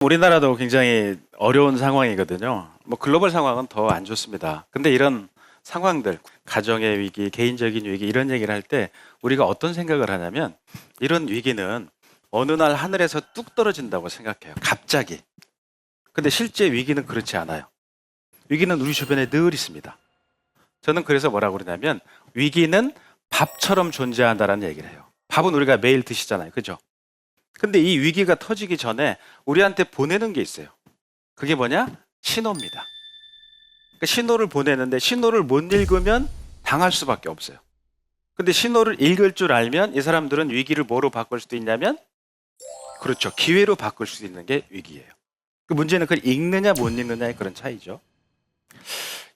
우리나라도 굉장히 어려운 상황이거든요. 뭐 글로벌 상황은 더 안 좋습니다. 근데 이런 상황들, 가정의 위기, 개인적인 위기 이런 얘기를 할 때 우리가 어떤 생각을 하냐면 이런 위기는 어느 날 하늘에서 뚝 떨어진다고 생각해요. 갑자기. 근데 실제 위기는 그렇지 않아요. 위기는 우리 주변에 늘 있습니다. 저는 그래서 뭐라고 그러냐면 위기는 밥처럼 존재한다라는 얘기를 해요. 밥은 우리가 매일 드시잖아요. 그죠? 근데 이 위기가 터지기 전에 우리한테 보내는 게 있어요. 그게 뭐냐? 신호입니다. 그러니까 신호를 보내는데 신호를 못 읽으면 당할 수밖에 없어요. 근데 신호를 읽을 줄 알면 이 사람들은 위기를 뭐로 바꿀 수도 있냐면 그렇죠. 기회로 바꿀 수 있는 게 위기예요. 그 문제는 그걸 읽느냐 못 읽느냐의 그런 차이죠.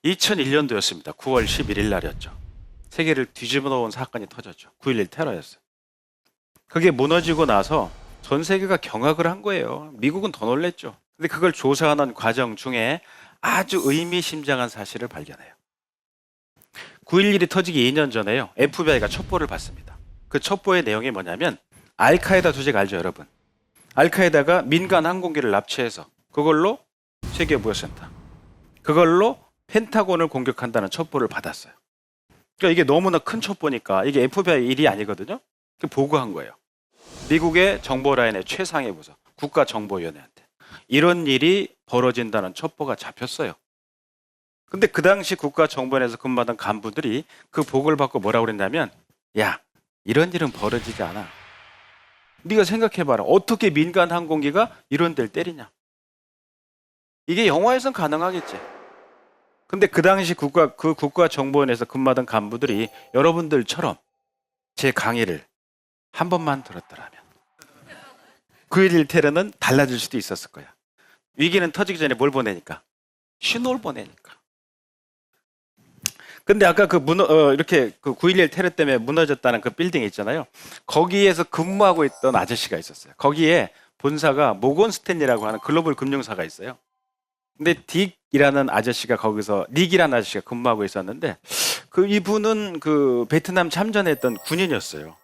2001년도였습니다. 9월 11일 날이었죠. 세계를 뒤집어 놓은 사건이 터졌죠. 9.11 테러였어요. 그게 무너지고 나서 전 세계가 경악을 한 거예요. 미국은 더 놀랬죠. 근데 그걸 조사하는 과정 중에 아주 의미심장한 사실을 발견해요. 9.11이 터지기 2년 전에요. FBI가 첩보를 받습니다. 그 첩보의 내용이 뭐냐면 알카에다 조직 알죠, 여러분? 알카에다가 민간 항공기를 납치해서 그걸로 세계무역센터, 그걸로 펜타곤을 공격한다는 첩보를 받았어요. 그러니까 이게 너무나 큰 첩보니까 이게 FBI 일이 아니거든요. 보고한 거예요. 미국의 정보라인의 최상의 부서, 국가정보위원회한테. 이런 일이 벌어진다는 첩보가 잡혔어요. 근데 그 당시 국가정보원에서 근무하던 간부들이 그 보고를 받고 뭐라고 그랬냐면 야, 이런 일은 벌어지지 않아. 네가 생각해봐라. 어떻게 민간 항공기가 이런 데를 때리냐. 이게 영화에선 가능하겠지. 근데 그 당시 국가정보원에서 근무하던 간부들이 여러분들처럼 제 강의를 한 번만 들었더라면 9.11 테러는 달라질 수도 있었을 거야. 위기는 터지기 전에 뭘 보내니까? 신호를 보내니까. 근데 아까 이렇게 그 9.11 테러 때문에 무너졌다는 그 빌딩 있잖아요. 거기에서 근무하고 있던 아저씨가 있었어요. 거기에 본사가 모건 스탠리라고 하는 글로벌 금융사가 있어요. 근데 닉이라는 아저씨가 근무하고 있었는데 이분은 그 베트남 참전했던 군인이었어요.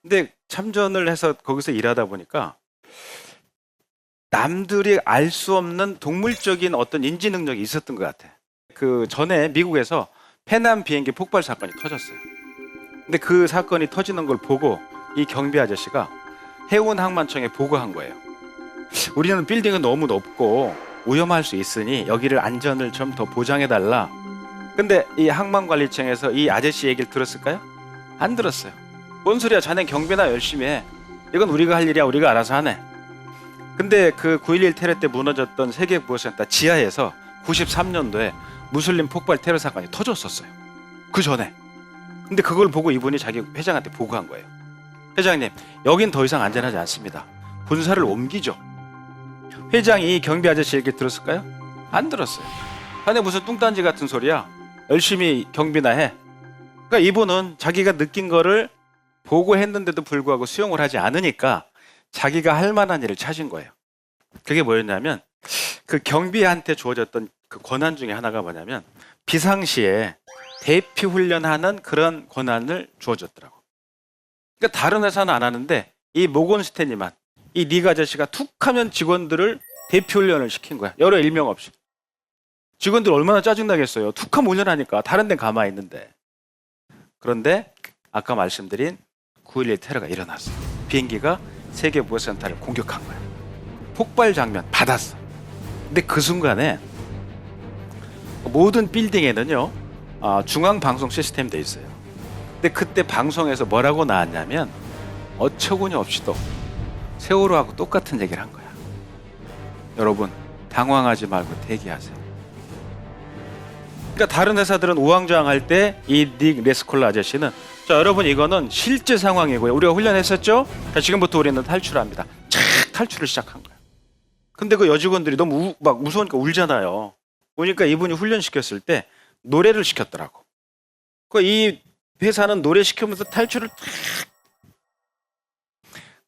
근데 참전을 해서 거기서 일하다 보니까 남들이 알 수 없는 동물적인 어떤 인지 능력이 있었던 것 같아. 그 전에 미국에서 페남 비행기 폭발 사건이 터졌어요. 근데 그 사건이 터지는 걸 보고 이 경비 아저씨가 해운항만청에 보고한 거예요. 우리는 빌딩은 너무 높고 위험할 수 있으니 여기를 안전을 좀 더 보장해달라. 근데 이 항만관리청에서 이 아저씨 얘기를 들었을까요? 안 들었어요. 뭔 소리야, 자넨 경비나 열심히 해. 이건 우리가 할 일이야, 우리가 알아서 하네. 근데 그 9.11 테러 때 무너졌던 세계무역센터 지하에서 93년도에 무슬림 폭발 테러 사건이 터졌었어요. 그 전에. 근데 그걸 보고 이분이 자기 회장한테 보고한 거예요. 회장님, 여긴 더 이상 안전하지 않습니다. 본사를 옮기죠. 회장이 경비 아저씨 얘기 들었을까요? 안 들었어요. 자네 무슨 뚱딴지 같은 소리야. 열심히 경비나 해. 그러니까 이분은 자기가 느낀 거를 보고했는데도 불구하고 수용을 하지 않으니까 자기가 할 만한 일을 찾은 거예요. 그게 뭐였냐면 그 경비한테 주어졌던 그 권한 중에 하나가 뭐냐면 비상시에 대피 훈련하는 그런 권한을 주어졌더라고. 그러니까 다른 회사는 안 하는데 이 모건 스탠리만, 이 닉 아저씨가 툭 하면 직원들을 대피 훈련을 시킨 거야. 여러 일명 없이. 직원들 얼마나 짜증나겠어요. 툭 하면 훈련하니까 다른 데는 가만히 있는데. 그런데 아까 말씀드린 9.11 테러가 일어났어요. 비행기가 세계무역센터를 공격한 거예요. 폭발 장면 받았어. 근데 그 순간에 모든 빌딩에는요 중앙방송 시스템이 돼 있어요. 근데 그때 방송에서 뭐라고 나왔냐면 어처구니 없이도 세월호하고 똑같은 얘기를 한 거야. 여러분 당황하지 말고 대기하세요. 그러니까 다른 회사들은 우왕좌왕할 때 이 닉 레스콜라 아저씨는 자, 여러분 이거는 실제 상황이고요. 우리가 훈련했었죠? 자, 지금부터 우리는 탈출합니다. 착 탈출을 시작한 거야. 근데 그 여직원들이 너무 막 무서우니까 울잖아요. 그러니까 이분이 훈련시켰을 때 노래를 시켰더라고. 이 회사는 노래 시키면서 탈출을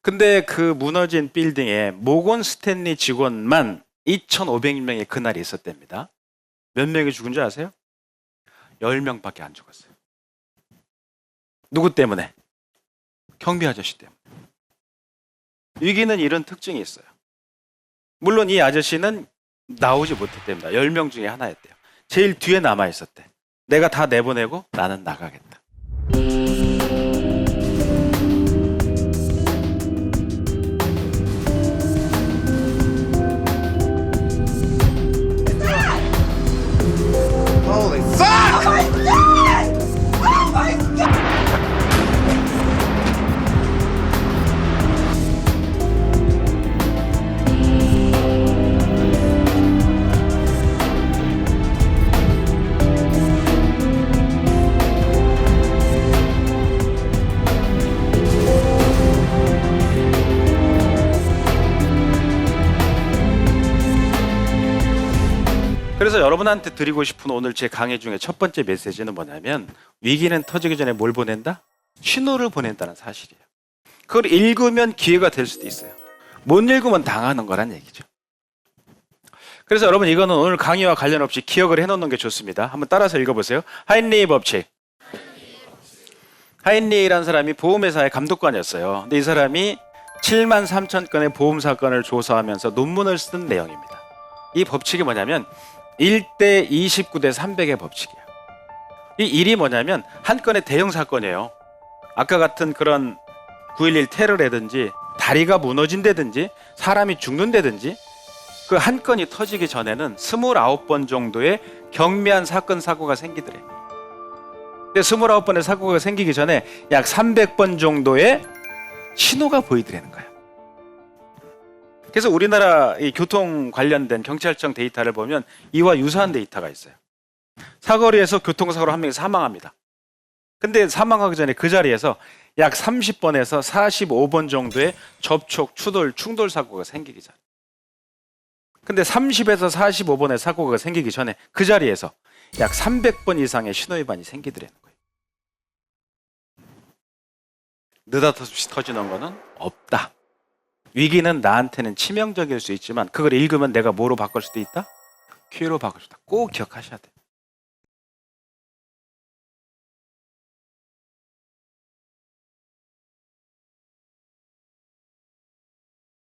근데 그 무너진 빌딩에 모건 스탠리 직원만 2,500명이 그날이 있었답니다. 몇 명이 죽은 줄 아세요? 10명밖에 안 죽었어요. 누구 때문에? 경비 아저씨 때문에. 위기는 이런 특징이 있어요. 물론 이 아저씨는 나오지 못했답니다. 10명 중에 하나였대요. 제일 뒤에 남아 있었대. 내가 다 내보내고 나는 나가겠다. Holy fuck! Oh my God! Oh my God! 그래서 여러분한테 드리고 싶은 오늘 제 강의 중에 첫 번째 메시지는 뭐냐면 위기는 터지기 전에 뭘 보낸다? 신호를 보낸다는 사실이에요. 그걸 읽으면 기회가 될 수도 있어요. 못 읽으면 당하는 거란 얘기죠. 그래서 여러분 이거는 오늘 강의와 관련 없이 기억을 해놓는 게 좋습니다. 한번 따라서 읽어보세요. 하인리히 법칙. 하인리히라는 사람이 보험회사의 감독관이었어요. 근데 이 사람이 7만 3천 건의 보험 사건을 조사하면서 논문을 쓴 내용입니다. 이 법칙이 뭐냐면 1대 29대 300의 법칙이에요. 이 일이 뭐냐면 한 건의 대형 사건이에요. 아까 같은 그런 9.11 테러라든지 다리가 무너진다든지 사람이 죽는다든지 그 한 건이 터지기 전에는 29번 정도의 경미한 사건 사고가 생기더래. 근데 29번의 사고가 생기기 전에 약 300번 정도의 신호가 보이더라는 거예요. 그래서 우리나라 이 교통 관련된 경찰청 데이터를 보면 이와 유사한 데이터가 있어요. 사거리에서 교통사고로 한 명이 사망합니다. 근데 사망하기 전에 그 자리에서 약 30번에서 45번 정도의 접촉, 추돌, 충돌 사고가 생기기 전. 근데 30에서 45번의 사고가 생기기 전에 그 자리에서 약 300번 이상의 신호위반이 생기더라는 거예요. 느닷없이 터지는 거는 없다. 위기는 나한테는 치명적일 수 있지만 그걸 읽으면 내가 뭐로 바꿀 수도 있다? 기회로 바꿀 수 있다. 꼭 기억하셔야 돼요.